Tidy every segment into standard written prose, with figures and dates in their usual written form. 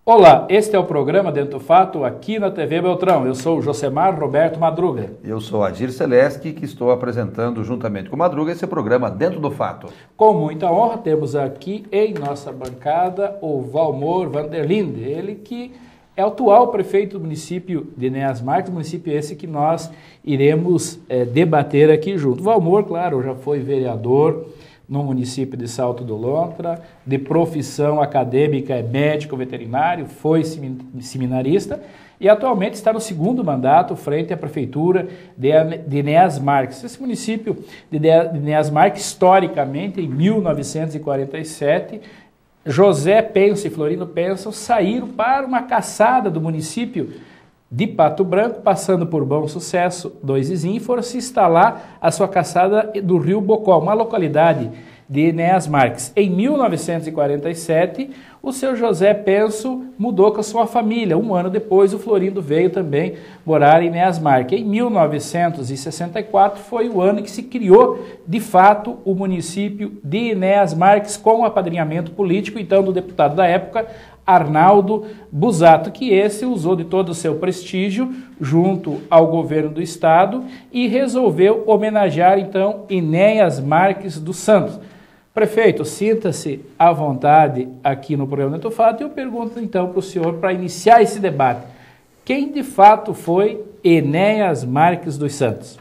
Olá, este é o programa Dentro do Fato, aqui na TV Beltrão. Eu sou o Josemar Roberto Madruga. Eu sou Adir Celeste, que estou apresentando juntamente com o Madruga esse programa Dentro do Fato. Com muita honra, temos aqui em nossa bancada o Valmor Vanderlinde, ele que é o atual prefeito do município de Enéas Marques, município esse que nós iremos debater aqui junto. Valmor, claro, já foi vereador no município de Salto do Lontra, de profissão acadêmica é médico veterinário, foi seminarista e atualmente está no segundo mandato frente à prefeitura de Enéas Marques. Esse município de Enéas Marques, historicamente, em 1947, José Penso e Florino Penso saíram para uma caçada do município de Pato Branco, passando por Bom Sucesso, dois vizinhos, e foram se instalar a sua caçada do Rio Bocó, uma localidade de Enéas Marques. Em 1947, o seu José Penso mudou com a sua família. Um ano depois, o Florindo veio também morar em Enéas Marques. Em 1964 foi o ano que se criou, de fato, o município de Enéas Marques, com o apadrinhamento político, então, do deputado da época, Arnaldo Busato, que esse usou de todo o seu prestígio junto ao governo do estado e resolveu homenagear, então, Enéas Marques dos Santos. Prefeito, sinta-se à vontade aqui no programa Dentro do Fato e eu pergunto, então, para o senhor, para iniciar esse debate, quem de fato foi Enéas Marques dos Santos?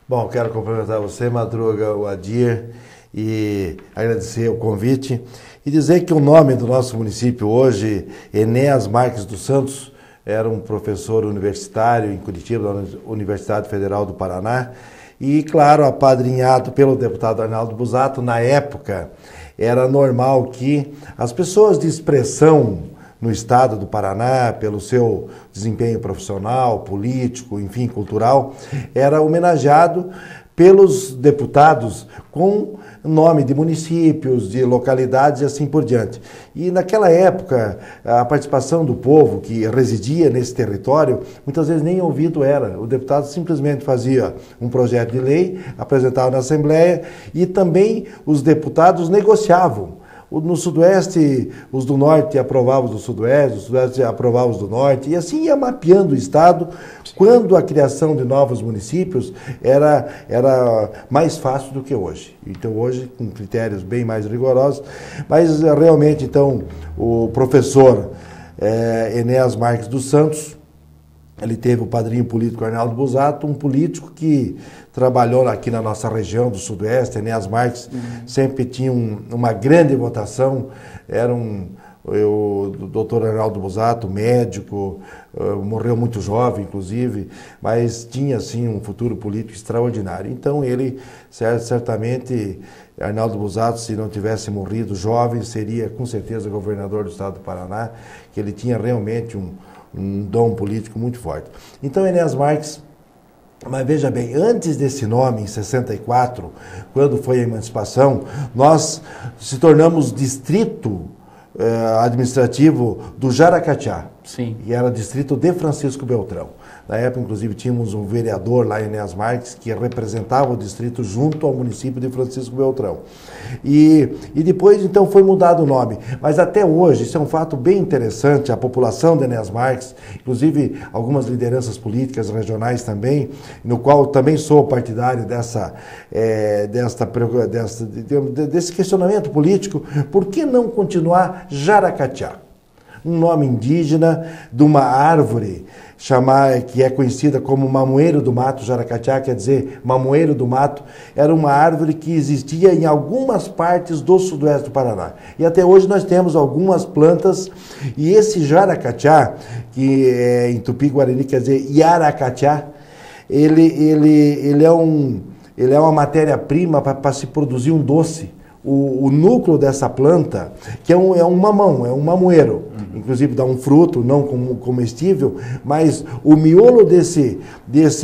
Bom, quero cumprimentar você, Madruga, o Adir, e agradecer o convite e dizer que o nome do nosso município hoje, Enéas Marques dos Santos, era um professor universitário em Curitiba, da Universidade Federal do Paraná, e, claro, apadrinhado pelo deputado Arnaldo Busato. Na época, era normal que as pessoas de expressão no estado do Paraná, pelo seu desempenho profissional, político, enfim, cultural, era homenageado pelos deputados com nome de municípios, de localidades e assim por diante. E naquela época, a participação do povo que residia nesse território, muitas vezes nem ouvido era. O deputado simplesmente fazia um projeto de lei, apresentava na Assembleia e também os deputados negociavam. No Sudoeste, os do Norte aprovavam os do Sudoeste, os do Sudeste aprovavam os do Norte, e assim ia mapeando o Estado, quando a criação de novos municípios era mais fácil do que hoje. Então hoje, com critérios bem mais rigorosos, mas realmente, então, o professor Enéas Marques dos Santos, ele teve o padrinho político Arnaldo Busato, um político que trabalhou aqui na nossa região do Sudoeste. Enéas Marques sempre tinha uma grande votação, o doutor Arnaldo Busato, médico, morreu muito jovem, inclusive, mas tinha, assim, um futuro político extraordinário. Então, ele, certamente, Arnaldo Busato, se não tivesse morrido jovem, seria, com certeza, governador do estado do Paraná, que ele tinha realmente um dom político muito forte. Então, Enéas Marques, mas veja bem, antes desse nome, em 64, quando foi a emancipação, nós se tornamos distrito administrativo do Jaracatiá. Sim. E era distrito de Francisco Beltrão. Na época, inclusive, tínhamos um vereador lá em Enéas Marques que representava o distrito junto ao município de Francisco Beltrão. E depois, então, foi mudado o nome. Mas até hoje, isso é um fato bem interessante, a população de Enéas Marques, inclusive algumas lideranças políticas regionais também, no qual também sou partidário desse questionamento político, por que não continuar Jaracatiá? Um nome indígena de uma árvore que é conhecida como mamoeiro do mato. Jaracatiá quer dizer mamoeiro do mato. Era uma árvore que existia em algumas partes do sudoeste do Paraná. E até hoje nós temos algumas plantas. E esse Jaracatiá, que em Tupi-Guarani quer dizer Yaracatiá, ele é uma matéria-prima para se produzir um doce. O núcleo dessa planta, que é um mamão, é um mamoeiro, inclusive dá um fruto não comestível, mas o miolo desse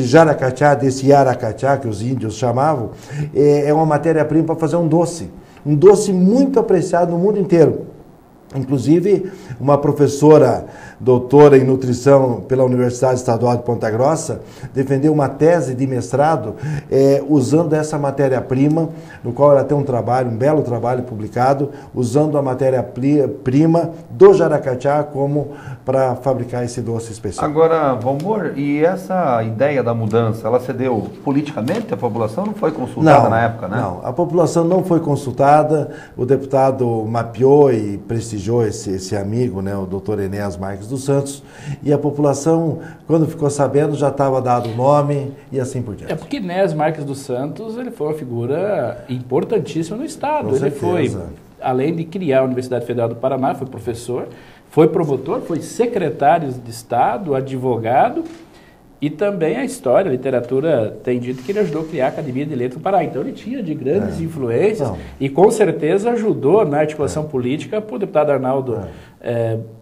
jaracatiá, desse yaracatiá, que os índios chamavam, é uma matéria-prima para fazer um doce muito apreciado no mundo inteiro. Inclusive, uma professora doutora em nutrição pela Universidade Estadual de Ponta Grossa, defendeu uma tese de mestrado usando essa matéria-prima, no qual ela tem um belo trabalho publicado, usando a matéria-prima do jaracatiá como para fabricar esse doce especial. Agora, Valmor, e essa ideia da mudança, ela se deu politicamente? A população não foi consultada na época, né? Não, a população não foi consultada, o deputado mapeou e prestigiou esse amigo, né, o doutor Enéas Marques dos Santos, e a população, quando ficou sabendo, já estava dado o nome e assim por diante. É porque Enéas Marques dos Santos, ele foi uma figura importantíssima no Estado. Com ele certeza. foi, além de criar a Universidade Federal do Paraná, foi professor, foi promotor, foi secretário de Estado, advogado, e também a história, a literatura tem dito que ele ajudou a criar a Academia de Letras do Pará. Então ele tinha de grandes influências e com certeza ajudou na articulação política para o deputado Arnaldo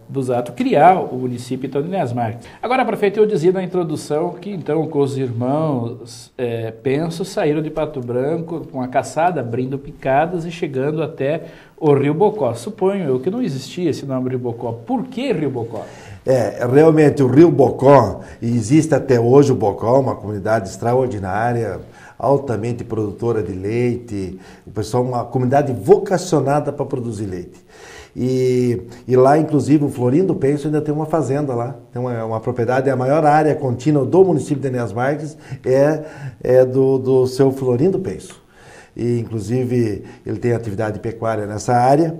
Busato criar o município então, de Enéas Marques. Agora, prefeito, eu dizia na introdução que então com os irmãos Penso saíram de Pato Branco com a caçada, abrindo picadas e chegando até o Rio Bocó. Suponho eu que não existia esse nome Rio Bocó. Por que Rio Bocó? Realmente o Rio Bocó, e existe até hoje o Bocó, uma comunidade extraordinária, altamente produtora de leite, o pessoal, uma comunidade vocacionada para produzir leite. E lá, inclusive, o Florindo Penso ainda tem uma fazenda lá, tem uma propriedade, a maior área contínua do município de Enéas Marques é do seu Florindo Penso. E, inclusive, ele tem atividade pecuária nessa área.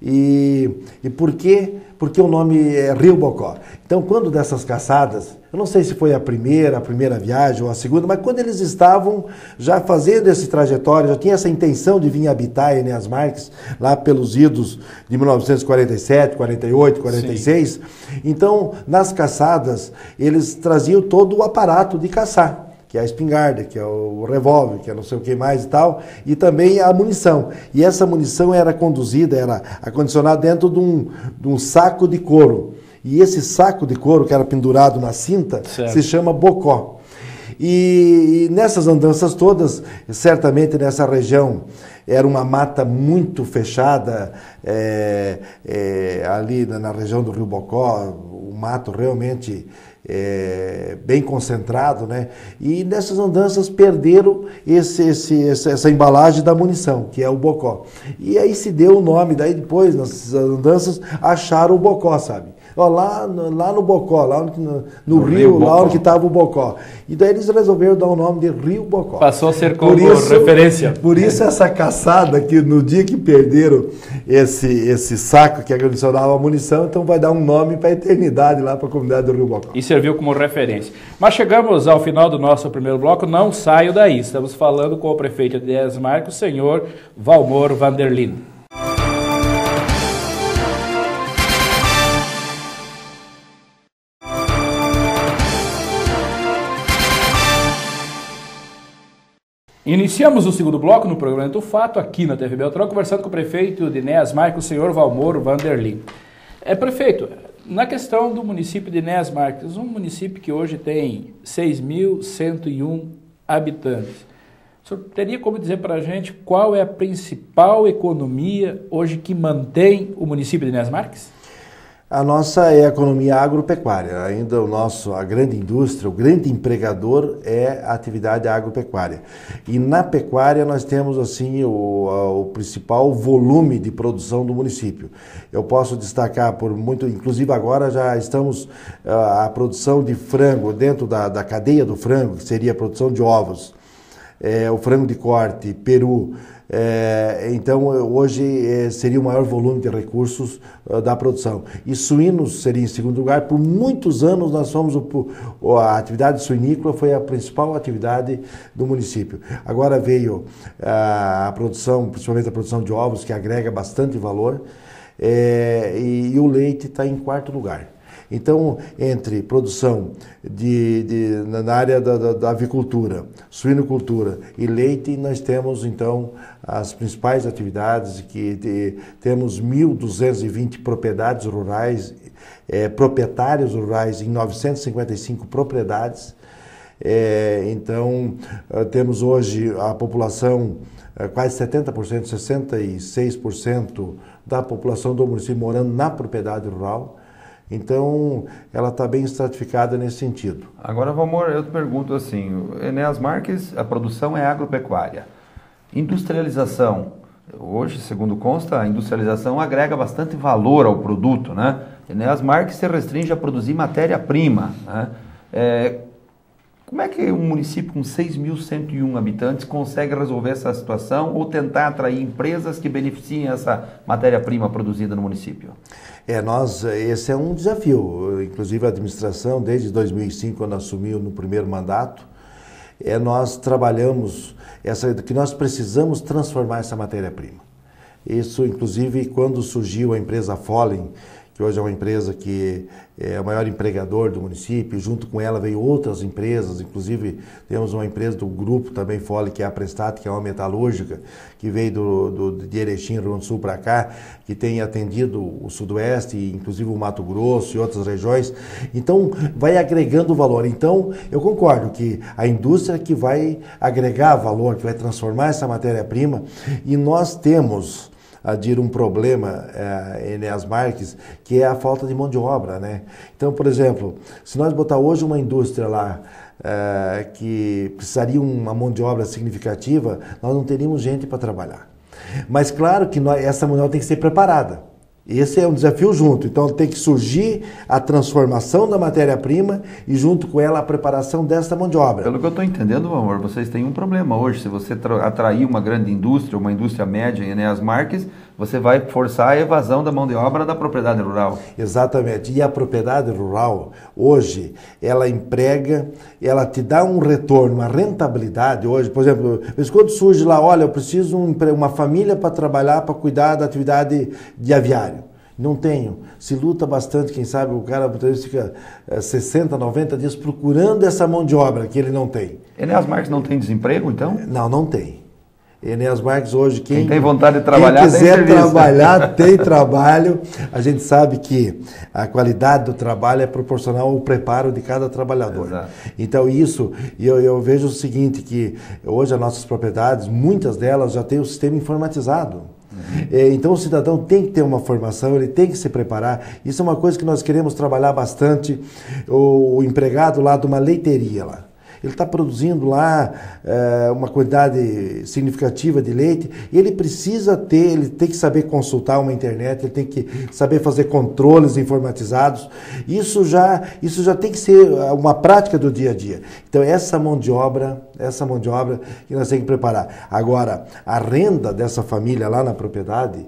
E por que o nome é Rio Bocó? Então, quando dessas caçadas, eu não sei se foi a primeira viagem ou a segunda, mas quando eles estavam já fazendo esse trajetório, já tinha essa intenção de vir habitar Enéas Marques, lá pelos idos de 1947, 48, 46, Sim. Então, nas caçadas, eles traziam todo o aparato de caçar, que é a espingarda, que é o revólver, que é não sei o que mais e tal, e também a munição. E essa munição era conduzida, era acondicionada dentro de um saco de couro. E esse saco de couro, que era pendurado na cinta, se chama bocó. E nessas andanças todas, certamente nessa região, era uma mata muito fechada, ali na região do Rio Bocó, o mato realmente bem concentrado, né? E nessas andanças perderam essa embalagem da munição, que é o bocó. E aí se deu o nome, daí depois, nas andanças, acharam o bocó, sabe? Ó, lá no Bocó, lá no rio, lá onde estava o Bocó. E daí eles resolveram dar o nome de Rio Bocó. Passou a ser como referência. Por isso essa caçada, que no dia que perderam esse saco que adicionava a munição, então vai dar um nome para a eternidade lá para a comunidade do Rio Bocó. E serviu como referência. Mas chegamos ao final do nosso primeiro bloco, não saio daí. Estamos falando com o prefeito de Enéas Marques, o senhor Valmor Vanderlinde. Iniciamos o segundo bloco no programa do Fato, aqui na TV Beltrão, conversando com o prefeito de Enéas Marques, o senhor Valmor Vanderlinde. Prefeito, na questão do município de Enéas Marques, um município que hoje tem 6.101 habitantes, o senhor teria como dizer para a gente qual é a principal economia hoje que mantém o município de Enéas Marques? A nossa é a economia agropecuária, ainda a grande indústria, o grande empregador é a atividade agropecuária. E na pecuária nós temos assim o principal volume de produção do município. Eu posso destacar por muito, inclusive agora já estamos a produção de frango dentro da cadeia do frango, que seria a produção de ovos, o frango de corte, peru. Então hoje seria o maior volume de recursos da produção. E suínos seria em segundo lugar. Por muitos anos nós fomos a atividade suinícola foi a principal atividade do município. Agora veio a produção, principalmente a produção de ovos, que agrega bastante valor, e o leite está em quarto lugar. Então, entre produção na área da avicultura, suinocultura e leite, nós temos, então, as principais atividades, que temos 1.220 propriedades rurais, proprietários rurais em 955 propriedades. Então, temos hoje a população, quase 70%, 66% da população do município morando na propriedade rural. Então, ela está bem estratificada nesse sentido. Agora, Valmor, eu te pergunto assim, Enéas Marques, a produção é agropecuária. Industrialização, hoje, segundo consta, a industrialização agrega bastante valor ao produto, né? Enéas Marques se restringe a produzir matéria-prima, né? Como é que um município com 6.101 habitantes consegue resolver essa situação ou tentar atrair empresas que beneficiem essa matéria-prima produzida no município? Esse é um desafio. Inclusive a administração, desde 2005, quando assumiu no primeiro mandato, nós trabalhamos que nós precisamos transformar essa matéria-prima. Isso, inclusive, quando surgiu a empresa Follen, que hoje é uma empresa que é o maior empregador do município, junto com ela veio outras empresas, inclusive temos uma empresa do grupo também Follen, que é a Prestat, que é uma metalúrgica, que veio de Erechim, Rio Grande do Sul para cá, que tem atendido o Sudoeste, inclusive o Mato Grosso e outras regiões. Então, vai agregando valor. Então, eu concordo que a indústria que vai agregar valor, que vai transformar essa matéria-prima, e nós temos um problema em Enéas Marques, que é a falta de mão de obra, né? Então, por exemplo, se nós botar hoje uma indústria lá que precisaria uma mão de obra significativa, nós não teríamos gente para trabalhar. Mas claro que essa mão de obra tem que ser preparada. Esse é um desafio junto, então tem que surgir a transformação da matéria-prima e junto com ela a preparação dessa mão de obra. Pelo que eu estou entendendo, amor, vocês têm um problema hoje. Se você atrair uma grande indústria, uma indústria média em Enéas Marques, você vai forçar a evasão da mão de obra da propriedade rural. Exatamente, e a propriedade rural, hoje, ela emprega, ela te dá um retorno, uma rentabilidade hoje. Por exemplo, quando surge lá, olha, eu preciso uma família para trabalhar, para cuidar da atividade de aviário. Não tenho. Se luta bastante, quem sabe o cara fica 60, 90 dias procurando essa mão de obra que ele não tem. Enéas Marques não tem desemprego, então? Não tem. Enéas Marques hoje, quem tem vontade de trabalhar, quem quiser trabalhar, tem trabalho. A gente sabe que a qualidade do trabalho é proporcional ao preparo de cada trabalhador. Exato. Então isso, eu vejo o seguinte, que hoje as nossas propriedades, muitas delas já têm o sistema informatizado. Então o cidadão tem que ter uma formação, ele tem que se preparar. Isso é uma coisa que nós queremos trabalhar bastante. O empregado lá de uma leiteria lá, ele está produzindo lá uma quantidade significativa de leite, e ele ele tem que saber consultar uma internet, ele tem que saber fazer controles informatizados. Isso já tem que ser uma prática do dia a dia. Então essa mão de obra que nós temos que preparar. Agora, a renda dessa família lá na propriedade,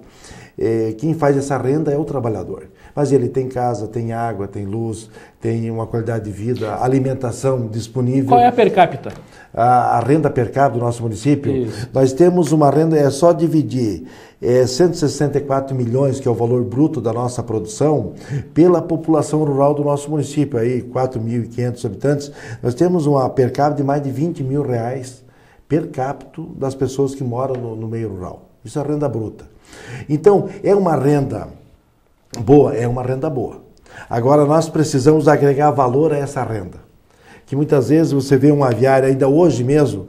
quem faz essa renda é o trabalhador. Mas ele tem casa, tem água, tem luz, tem uma qualidade de vida, alimentação disponível. Qual é a per capita? A renda per capita do nosso município, Isso. Nós temos uma renda, é só dividir 164 milhões, que é o valor bruto da nossa produção, pela população rural do nosso município, aí 4.500 habitantes, nós temos uma per capita de mais de 20 mil reais per capita das pessoas que moram no meio rural. Isso é a renda bruta. Então, é uma renda boa. Agora, nós precisamos agregar valor a essa renda. Que muitas vezes você vê um aviário, ainda hoje mesmo,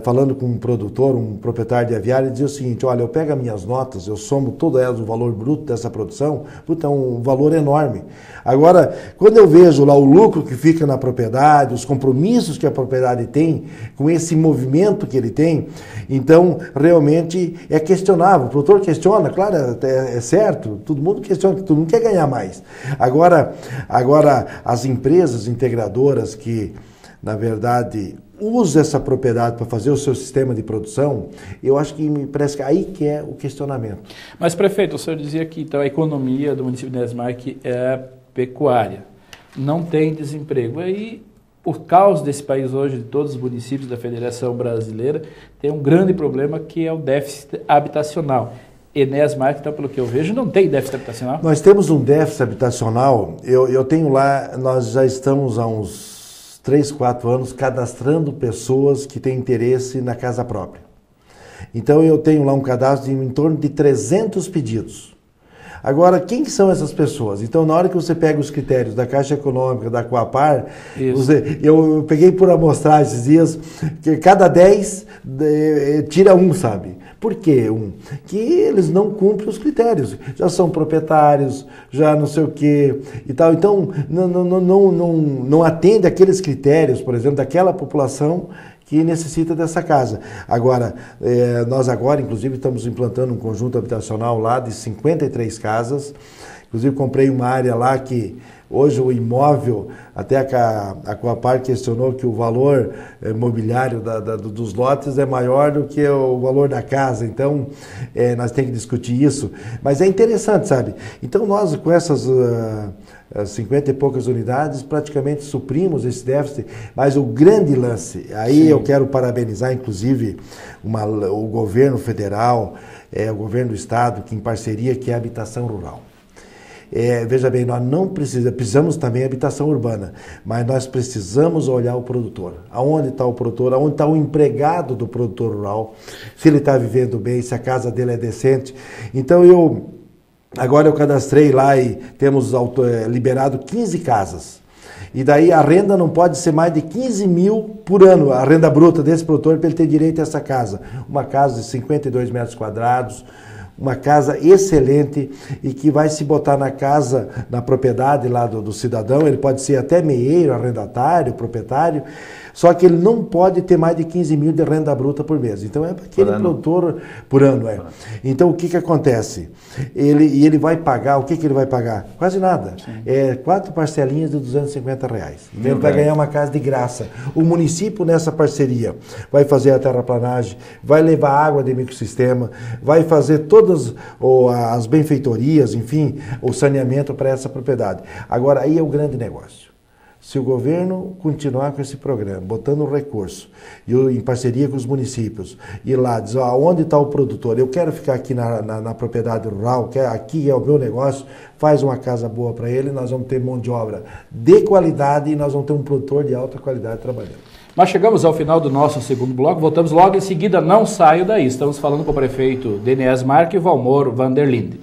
falando com um produtor, um proprietário de aviário, ele dizia o seguinte: olha, eu pego as minhas notas, eu somo todas elas, o valor bruto dessa produção, é um valor enorme. Agora, quando eu vejo lá o lucro que fica na propriedade, os compromissos que a propriedade tem, com esse movimento que ele tem, então, realmente é questionável. O produtor questiona, claro, é certo, todo mundo questiona, todo mundo quer ganhar mais. Agora as empresas integradoras que, na verdade, usa essa propriedade para fazer o seu sistema de produção, eu acho que me parece que aí que é o questionamento. Mas, prefeito, o senhor dizia que então, a economia do município de Enéas Marques é pecuária, não tem desemprego. Aí, por causa desse país hoje, de todos os municípios da Federação Brasileira, tem um grande problema que é o déficit habitacional. Enéas Marques, então, pelo que eu vejo, não tem déficit habitacional? Nós temos um déficit habitacional, eu tenho lá, nós já estamos há uns 3, 4 anos cadastrando pessoas que têm interesse na casa própria. Então eu tenho lá um cadastro de em torno de 300 pedidos. Agora, quem são essas pessoas? Então, na hora que você pega os critérios da Caixa Econômica, da Coapar, eu peguei por amostragem esses dias, que cada 10 tira um, sabe? Por quê? Que eles não cumprem os critérios. Já são proprietários, já não sei o quê e tal. Então, não atende aqueles critérios, por exemplo, daquela população que necessita dessa casa. Agora, nós agora, inclusive, estamos implantando um conjunto habitacional lá de 53 casas. Inclusive, comprei uma área lá que hoje o imóvel, até a Coapar questionou que o valor mobiliário dos lotes é maior do que o valor da casa. Então, nós temos que discutir isso. Mas é interessante, sabe? Então, nós com essas 50 e poucas unidades, praticamente suprimos esse déficit. Mas o grande lance, aí Sim. eu quero parabenizar, inclusive, o governo federal, o governo do estado, que em parceria, que é a habitação rural. Veja bem, nós não precisamos também de habitação urbana, mas nós precisamos olhar o produtor. Aonde está o produtor, aonde está o empregado do produtor rural, se ele está vivendo bem, se a casa dele é decente. Então agora eu cadastrei lá e temos liberado 15 casas. E daí a renda não pode ser mais de 15 mil por ano, a renda bruta desse produtor para ele ter direito a essa casa. Uma casa de 52 metros quadrados, uma casa excelente e que vai se botar na propriedade lá do cidadão, ele pode ser até meieiro, arrendatário, proprietário, só que ele não pode ter mais de 15 mil de renda bruta por mês. Então é para aquele produtor por ano. Então o que acontece? Ele vai pagar, o que ele vai pagar? Quase nada. 4 parcelinhas de R$250. Então ele vai ganhar uma casa de graça. O município nessa parceria vai fazer a terraplanagem, vai levar água de microsistema, vai fazer todas as benfeitorias, enfim, o saneamento para essa propriedade. Agora aí é o grande negócio. Se o governo continuar com esse programa, botando recurso, e em parceria com os municípios, e lá diz, onde está o produtor? Eu quero ficar aqui na propriedade rural, aqui é o meu negócio, faz uma casa boa para ele, nós vamos ter mão de obra de qualidade e nós vamos ter um produtor de alta qualidade trabalhando. Nós chegamos ao final do nosso segundo bloco, voltamos logo em seguida, não saio daí. Estamos falando com o prefeito Enéas Marques e Valmor Vanderlinde.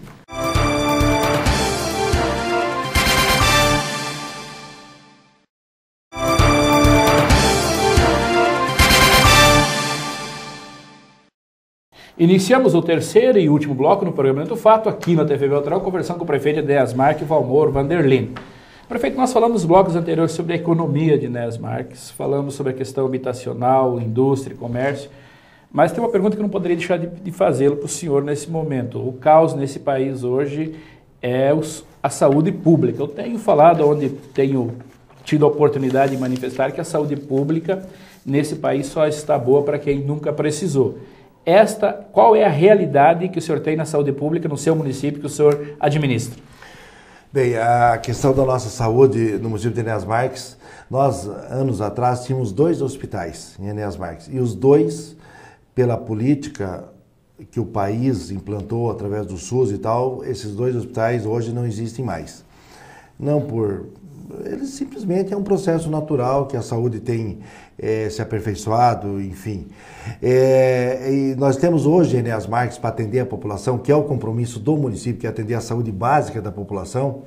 Iniciamos o terceiro e último bloco no programa do Fato, aqui na TV Beltrão, conversando com o prefeito Enéas Marques e Valmor Vanderlinde. Prefeito, nós falamos nos blocos anteriores sobre a economia de Enéas Marques, falamos sobre a questão habitacional, indústria, comércio, mas tem uma pergunta que eu não poderia deixar de fazê-lo para o senhor nesse momento. O caos nesse país hoje é a saúde pública. Eu tenho falado, onde tenho tido a oportunidade de manifestar, que a saúde pública nesse país só está boa para quem nunca precisou. Qual é a realidade que o senhor tem na saúde pública no seu município, que o senhor administra? Bem, a questão da nossa saúde no município de Enéas Marques, nós, anos atrás, tínhamos 2 hospitais em Enéas Marques, e os 2, pela política que o país implantou através do SUS e tal, esses 2 hospitais hoje não existem mais. Eles simplesmente é um processo natural que a saúde tem se aperfeiçoado, enfim. E nós temos hoje em Enéas Marques, para atender a população, que é o compromisso do município, que é atender a saúde básica da população.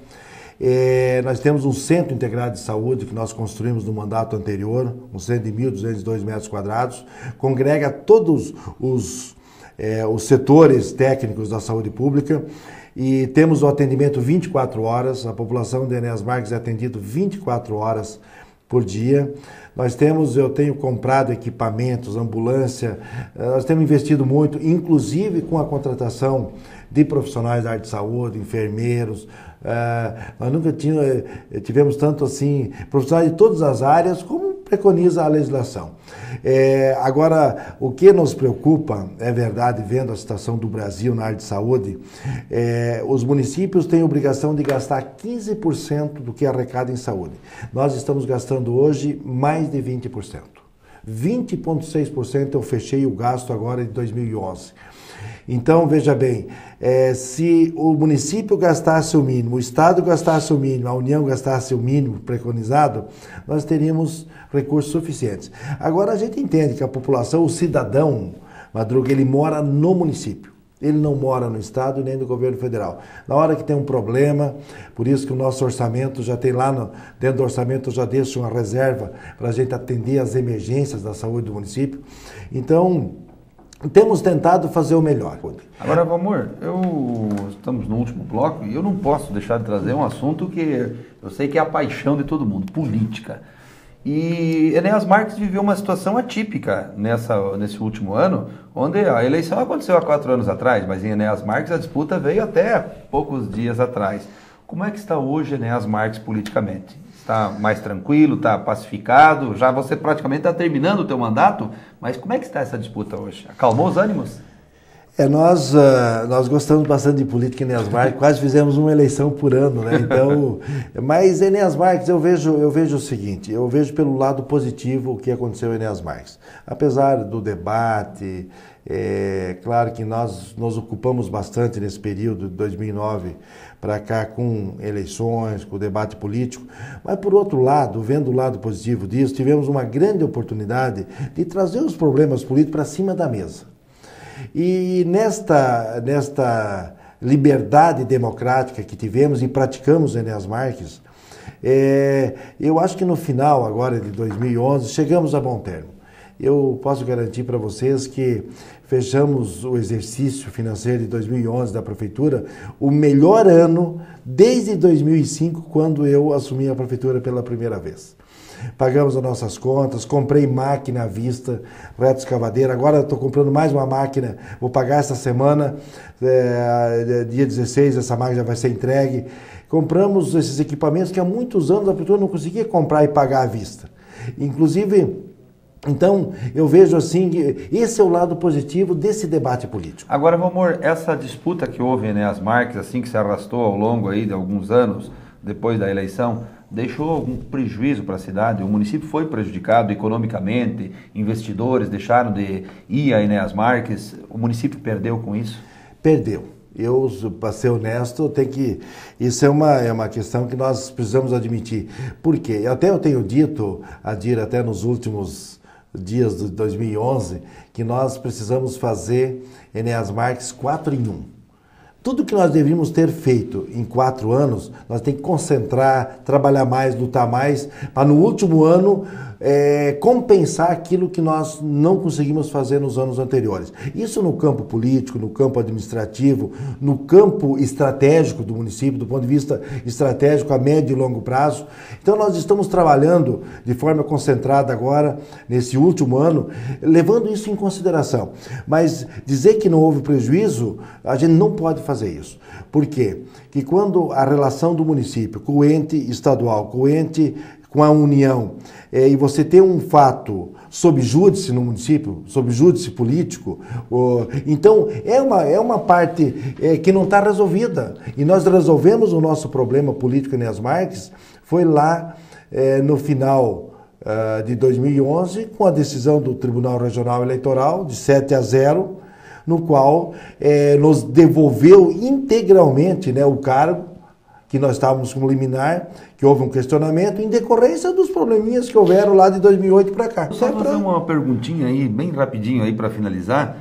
Nós temos um centro integrado de saúde que nós construímos no mandato anterior, um centro de 1.202 metros quadrados, congrega todos os setores técnicos da saúde pública. E temos o atendimento 24 horas, a população de Enéas Marques é atendida 24 horas por dia. Eu tenho comprado equipamentos, ambulância, nós temos investido muito, inclusive com a contratação de profissionais da área de saúde, enfermeiros. Nós nunca tivemos tanto assim, profissionais de todas as áreas, como preconiza a legislação. Agora, o que nos preocupa, é verdade, vendo a situação do Brasil na área de saúde, os municípios têm a obrigação de gastar 15% do que arrecada em saúde. Nós estamos gastando hoje mais de 20%. 20,6% eu fechei o gasto agora de 2011. Então, veja bem, se o município gastasse o mínimo, o Estado gastasse o mínimo, a União gastasse o mínimo preconizado, nós teríamos recursos suficientes. Agora, a gente entende que a população, o cidadão, Madruga, ele mora no município. Ele não mora no Estado nem no governo federal. Na hora que tem um problema, por isso que o nosso orçamento já tem lá, dentro do orçamento já deixa uma reserva para a gente atender as emergências da saúde do município. Então, temos tentado fazer o melhor. Agora, Valmor, estamos no último bloco e eu não posso deixar de trazer um assunto que eu sei que é a paixão de todo mundo, política. E Enéas Marques viveu uma situação atípica nesse último ano, onde a eleição aconteceu há 4 anos atrás, mas em Enéas Marques a disputa veio até poucos dias atrás. Como é que está hoje Enéas Marques politicamente? Está mais tranquilo, está pacificado? Já você praticamente está terminando o teu mandato, mas como é que está essa disputa hoje? Acalmou os ânimos? Nós gostamos bastante de política em Enéas Marques, quase fizemos uma eleição por ano, né? Então, mas Enéas Marques eu vejo o seguinte, eu vejo pelo lado positivo o que aconteceu em Enéas Marques. Apesar do debate, claro que nós nos ocupamos bastante nesse período de 2009 para cá com eleições, com debate político, mas por outro lado, vendo o lado positivo disso, tivemos uma grande oportunidade de trazer os problemas políticos para cima da mesa. E nesta liberdade democrática que tivemos e praticamos em Enéas Marques, eu acho que no final agora de 2011 chegamos a bom termo. Eu posso garantir para vocês que fechamos o exercício financeiro de 2011 da Prefeitura, o melhor ano desde 2005, quando eu assumi a Prefeitura pela primeira vez. Pagamos as nossas contas, comprei máquina à vista, reto escavadeira, agora estou comprando mais uma máquina, vou pagar essa semana, dia 16 essa máquina já vai ser entregue. Compramos esses equipamentos que há muitos anos a Prefeitura não conseguia comprar e pagar à vista. Inclusive, então, eu vejo assim, que esse é o lado positivo desse debate político. Agora, Valmor, essa disputa que houve em Enéas Marques, assim que se arrastou ao longo aí de alguns anos, depois da eleição, deixou algum prejuízo para a cidade? O município foi prejudicado economicamente, investidores deixaram de ir a Enéas Marques, o município perdeu com isso? Perdeu. Eu, para ser honesto, isso é uma questão que nós precisamos admitir. Por quê? Eu tenho dito, Adir, até nos últimos dias de 2011, que nós precisamos fazer Enéas Marques 4 em 1. Tudo que nós deveríamos ter feito em 4 anos, nós temos que concentrar, trabalhar mais, lutar mais, para no último ano compensar aquilo que nós não conseguimos fazer nos anos anteriores. Isso no campo político, no campo administrativo, no campo estratégico do município, do ponto de vista estratégico a médio e longo prazo. Então nós estamos trabalhando de forma concentrada agora, nesse último ano, levando isso em consideração. Mas dizer que não houve prejuízo, a gente não pode fazer isso. Por quê? Que quando a relação do município com o ente estadual, com a União, e você tem um fato sob júdice no município, sob júdice político, então é uma parte que não está resolvida. E nós resolvemos o nosso problema político em Enéas Marques, foi lá no final de 2011, com a decisão do Tribunal Regional Eleitoral, de 7-0, no qual nos devolveu integralmente, né, o cargo, que nós estávamos como liminar, que houve um questionamento em decorrência dos probleminhas que houveram lá de 2008 para cá. Só fazer uma perguntinha aí, bem rapidinho aí para finalizar.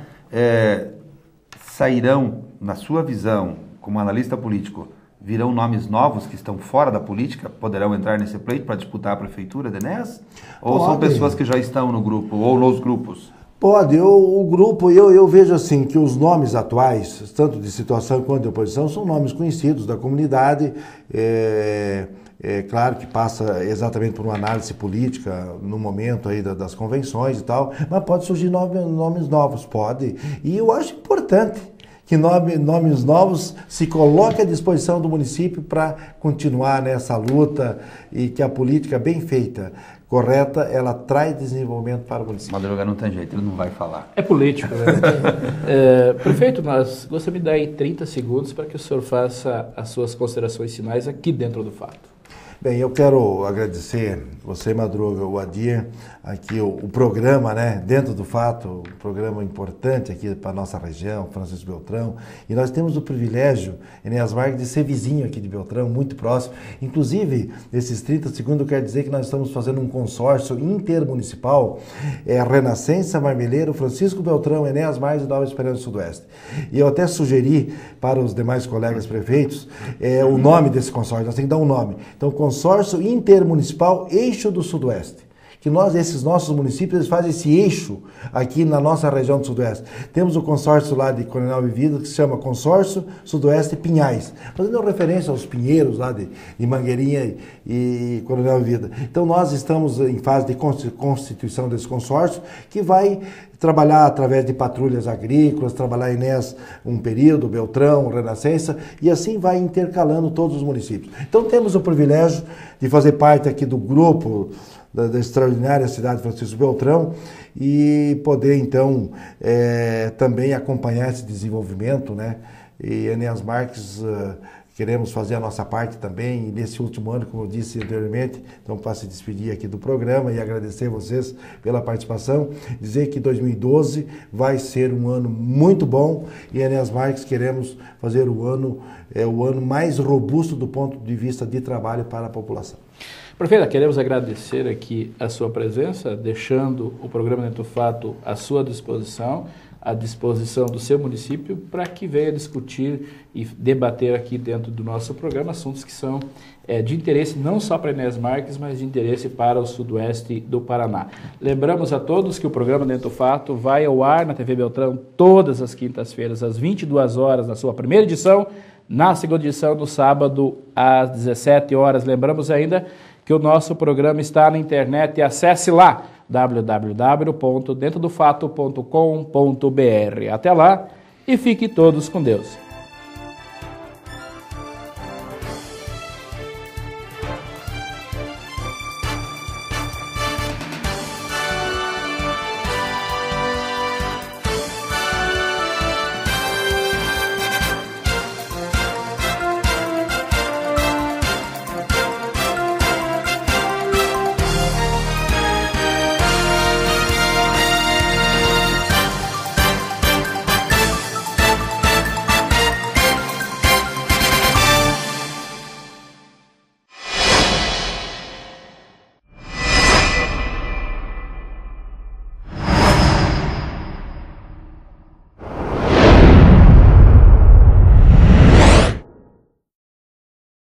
Sairão, na sua visão, como analista político, virão nomes novos que estão fora da política, poderão entrar nesse pleito para disputar a prefeitura de Enéas? Ou são pessoas que já estão no grupo, ou nos grupos? Pode, o grupo, eu vejo assim que os nomes atuais, tanto de situação quanto de oposição, são nomes conhecidos da comunidade, claro que passa exatamente por uma análise política no momento aí das convenções e tal, mas pode surgir nomes novos, pode, e eu acho importante que nomes novos se coloquem à disposição do município para continuar nessa luta e que a política bem feita, correta, ela traz desenvolvimento para o município. Madruga não tem jeito, ele não vai falar. É político, né? Prefeito, nós gostaríamos de dar aí 30 segundos para que o senhor faça as suas considerações finais aqui dentro do fato. Bem, eu quero agradecer você, Madruga, o Adir, aqui o programa, né, dentro do fato, um programa importante aqui para a nossa região, Francisco Beltrão, e nós temos o privilégio, em Enéas Marques, de ser vizinho aqui de Beltrão, muito próximo. Inclusive, nesses 30 segundos, eu quero dizer que nós estamos fazendo um consórcio intermunicipal, Renascença, Marmeleiro, Francisco Beltrão, Enéas Marques e Nova Esperança Sudoeste. E eu até sugeri para os demais colegas prefeitos o nome desse consórcio, nós temos que dar um nome. Então, Consórcio Intermunicipal Eixo do Sudoeste, que esses nossos municípios, eles fazem esse eixo aqui na nossa região do Sudoeste. Temos o consórcio lá de Coronel Vivida, que se chama Consórcio Sudoeste Pinhais, fazendo referência aos pinheiros lá de Mangueirinha e Coronel Vivida. Então nós estamos em fase de constituição desse consórcio, que vai trabalhar através de patrulhas agrícolas, trabalhar Enéas um período, Beltrão, Renascença, e assim vai intercalando todos os municípios. Então temos o privilégio de fazer parte aqui do grupo da extraordinária cidade de Francisco Beltrão e poder então também acompanhar esse desenvolvimento, né? E Enéas Marques, queremos fazer a nossa parte também, e nesse último ano, como eu disse anteriormente, então para se despedir aqui do programa e agradecer vocês pela participação, dizer que 2012 vai ser um ano muito bom e Enéas Marques queremos fazer o ano mais robusto do ponto de vista de trabalho para a população. Prefeita, queremos agradecer aqui a sua presença, deixando o programa Dentro do Fato à sua disposição, à disposição do seu município, para que venha discutir e debater aqui dentro do nosso programa assuntos que são de interesse não só para Enéas Marques, mas de interesse para o sudoeste do Paraná. Lembramos a todos que o programa Dentro do Fato vai ao ar na TV Beltrão todas as quintas-feiras, às 22 horas, na sua primeira edição, na segunda edição no sábado, às 17 horas. Lembramos ainda que o nosso programa está na internet e acesse lá www.dentrodofato.com.br. Até lá e fiquem todos com Deus.